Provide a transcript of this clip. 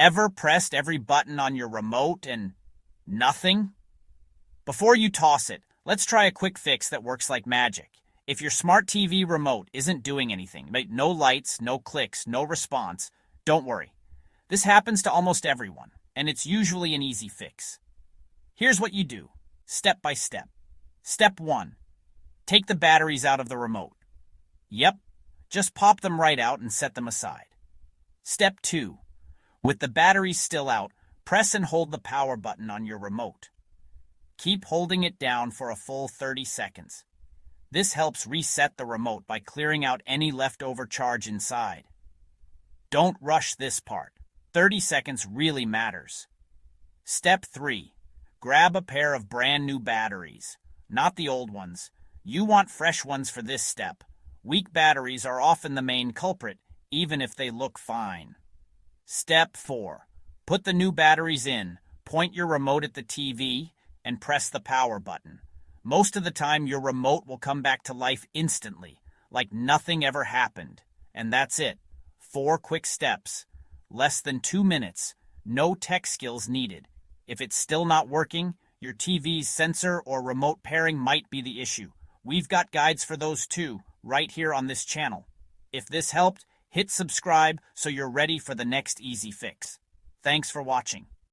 Ever pressed every button on your remote and nothing? Before you toss it, let's try a quick fix that works like magic. If your smart TV remote isn't doing anything, no lights, no clicks, no response, don't worry. This happens to almost everyone, and it's usually an easy fix. Here's what you do, step by step. Step 1. Take the batteries out of the remote. Yep, just pop them right out and set them aside. Step 2. With the batteries still out, press and hold the power button on your remote. Keep holding it down for a full 30 seconds. This helps reset the remote by clearing out any leftover charge inside. Don't rush this part. 30 seconds really matters. Step 3. Grab a pair of brand new batteries, not the old ones. You want fresh ones for this step. Weak batteries are often the main culprit, even if they look fine. Step 4. Put the new batteries in, point your remote at the TV, and press the power button. Most of the time, your remote will come back to life instantly, like nothing ever happened. And that's it. 4 quick steps. Less than 2 minutes. No tech skills needed. If it's still not working, your TV's sensor or remote pairing might be the issue. We've got guides for those too, right here on this channel. If this helped, hit subscribe so you're ready for the next easy fix. Thanks for watching.